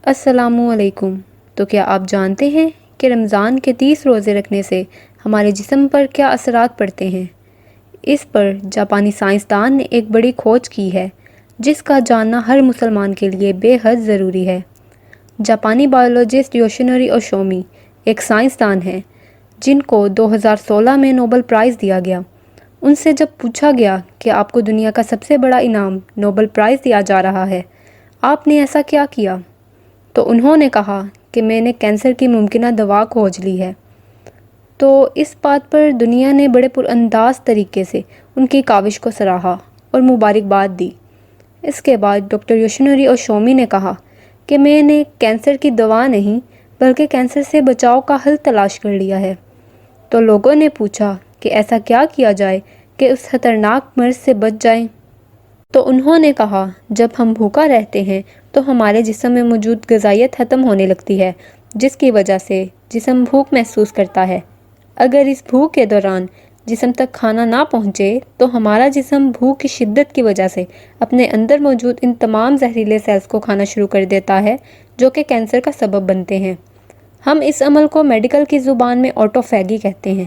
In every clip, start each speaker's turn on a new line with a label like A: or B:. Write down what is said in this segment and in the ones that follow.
A: السلام علیکم۔ تو کیا آپ جانتے ہیں کہ رمضان کے 30 روزے رکھنے سے ہمارے جسم پر کیا اثرات پڑتے ہیں؟ اس پر جاپانی سائنسدان نے ایک بڑی کھوج کی ہے جس کا جاننا ہر مسلمان کے لیے بے حد ضروری ہے۔ جاپانی بائیولوجسٹ یوشینوری اوشومی ایک سائنسدان ہیں جن کو 2016 میں نوبل پرائز دیا گیا۔ ان سے جب پوچھا گیا کہ آپ کو دنیا کا سب سے بڑا انعام نوبل پرائز دیا جا رہا ہے، آپ نے ایسا کیا کیا؟ تو انہوں نے کہا کہ میں نے کینسر کی ممکنہ دوا کھوج لی ہے۔ تو اس بات پر دنیا نے بڑے پرانداز طریقے سے ان کی کاوش کو سراہا اور مبارکباد دی۔ اس کے بعد ڈاکٹر یوشینوری اوشومی نے کہا کہ میں نے کینسر کی دوا نہیں بلکہ کینسر سے بچاؤ کا حل تلاش کر لیا ہے۔ تو لوگوں نے پوچھا کہ ایسا کیا کیا جائے کہ اس خطرناک مرض سے بچ جائیں؟ تو انہوں نے کہا جب ہم بھوکا رہتے ہیں تو ہمارے جسم میں موجود غذائیت ختم ہونے لگتی ہے، جس کی وجہ سے جسم بھوک محسوس کرتا ہے۔ اگر اس بھوک کے دوران جسم تک کھانا نہ پہنچے تو ہمارا جسم بھوک کی شدت کی وجہ سے اپنے اندر موجود ان تمام زہریلے سیلز کو کھانا شروع کر دیتا ہے جو کہ کینسر کا سبب بنتے ہیں۔ ہم اس عمل کو میڈیکل کی زبان میں آٹوفیگی کہتے ہیں۔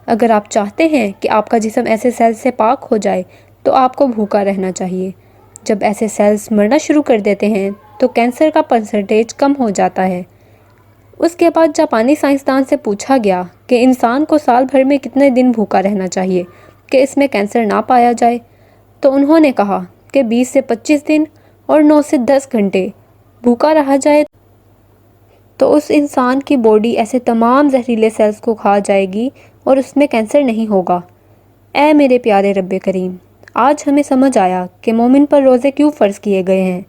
A: اگر آپ چاہتے ہیں کہ آپ کا جسم ایسے سیلز سے پاک ہو جائے تو آپ کو بھوکا رہنا چاہیے۔ جب ایسے سیلز مرنا شروع کر دیتے ہیں تو کینسر کا پرسنٹیج کم ہو جاتا ہے۔ اس کے بعد جاپانی سائنسدان سے پوچھا گیا کہ انسان کو سال بھر میں کتنے دن بھوکا رہنا چاہیے کہ اس میں کینسر نہ پایا جائے؟ تو انہوں نے کہا کہ 20 سے 25 دن اور 9 سے 10 گھنٹے بھوکا رہا جائے تو اس انسان کی باڈی ایسے تمام زہریلے سیلز کو کھا جائے گی اور اس میں کینسر نہیں ہوگا۔ اے میرے پیارے رب کریم، آج ہمیں سمجھ آیا کہ مومن پر روزے کیوں فرض کیے گئے ہیں،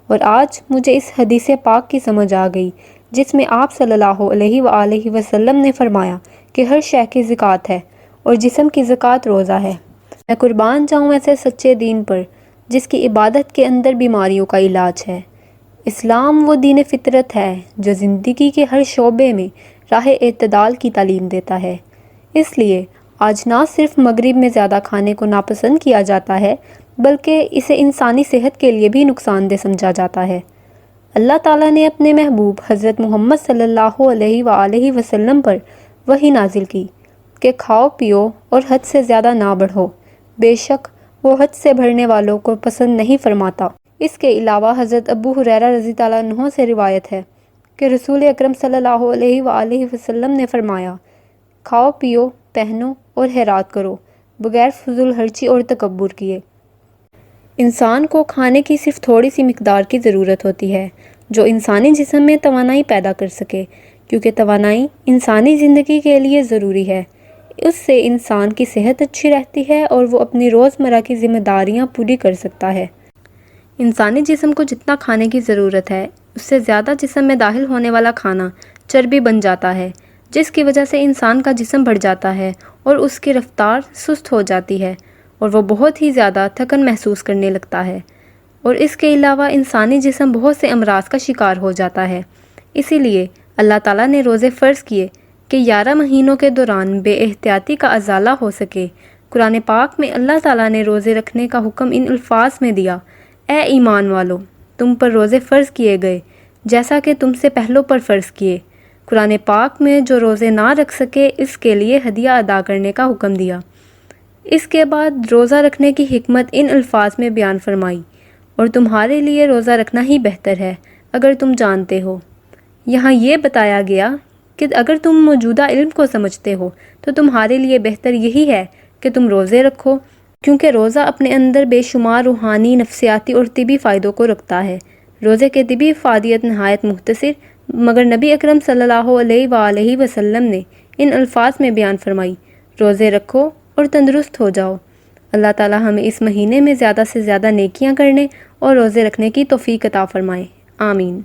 A: اور آج مجھے اس حدیث پاک کی سمجھ آ گئی جس میں آپ صلی اللہ علیہ وآلہ وسلم نے فرمایا کہ ہر شے کی زکوٰۃ ہے اور جسم کی زکوٰۃ روزہ ہے۔ میں قربان جاؤں ایسے سچے دین پر جس کی عبادت کے اندر بیماریوں کا علاج ہے۔ اسلام وہ دین فطرت ہے جو زندگی کے ہر شعبے میں راہ اعتدال کی تعلیم دیتا ہے۔ اس لیے آج نہ صرف مغرب میں زیادہ کھانے کو ناپسند کیا جاتا ہے بلکہ اسے انسانی صحت کے لیے بھی نقصان دہ سمجھا جاتا ہے۔ اللہ تعالیٰ نے اپنے محبوب حضرت محمد صلی اللہ علیہ وآلہ وسلم پر وحی نازل کی کہ کھاؤ پیو اور حد سے زیادہ نہ بڑھو، بے شک وہ حد سے بڑھنے والوں کو پسند نہیں فرماتا۔ اس کے علاوہ حضرت ابو ہریرہ رضی اللہ عنہ سے روایت ہے کہ رسول اکرم صلی اللہ علیہ وآلہ وسلم نے فرمایا، کھاؤ پیو، پہنو اور خیرات کرو بغیر فضول خرچی اور تکبر کیے۔ انسان کو کھانے کی صرف تھوڑی سی مقدار کی ضرورت ہوتی ہے جو انسانی جسم میں توانائی پیدا کر سکے، کیونکہ توانائی انسانی زندگی کے لیے ضروری ہے۔ اس سے انسان کی صحت اچھی رہتی ہے اور وہ اپنی روزمرہ کی ذمہ داریاں پوری کر سکتا ہے۔ انسانی جسم کو جتنا کھانے کی ضرورت ہے اس سے زیادہ جسم میں داخل ہونے والا کھانا چربی بن جاتا ہے، جس کی وجہ سے انسان کا جسم بڑھ جاتا ہے اور اس کی رفتار سست ہو جاتی ہے اور وہ بہت ہی زیادہ تھکن محسوس کرنے لگتا ہے، اور اس کے علاوہ انسانی جسم بہت سے امراض کا شکار ہو جاتا ہے۔ اسی لیے اللہ تعالیٰ نے روزے فرض کیے کہ 11 مہینوں کے دوران بے احتیاطی کا ازالہ ہو سکے۔ قرآن پاک میں اللہ تعالیٰ نے روزے رکھنے کا حکم ان الفاظ میں دیا، اے ایمان والو، تم پر روزے فرض کیے گئے جیسا کہ تم سے پہلوں پر فرض کیے۔ قرآن پاک میں جو روزے نہ رکھ سکے اس کے لیے ہدیہ ادا کرنے کا حکم دیا۔ اس کے بعد روزہ رکھنے کی حکمت ان الفاظ میں بیان فرمائی، اور تمہارے لیے روزہ رکھنا ہی بہتر ہے اگر تم جانتے ہو۔ یہاں یہ بتایا گیا کہ اگر تم موجودہ علم کو سمجھتے ہو تو تمہارے لیے بہتر یہی ہے کہ تم روزے رکھو، کیونکہ روزہ اپنے اندر بے شمار روحانی، نفسیاتی اور طبی فائدوں کو رکھتا ہے۔ روزے کے طبی افادیت نہایت مختصر، مگر نبی اکرم صلی اللہ علیہ وآلہ وسلم نے ان الفاظ میں بیان فرمائی، روزے رکھو اور تندرست ہو جاؤ۔ اللہ تعالی ہمیں اس مہینے میں زیادہ سے زیادہ نیکیاں کرنے اور روزے رکھنے کی توفیق عطا فرمائے، آمین۔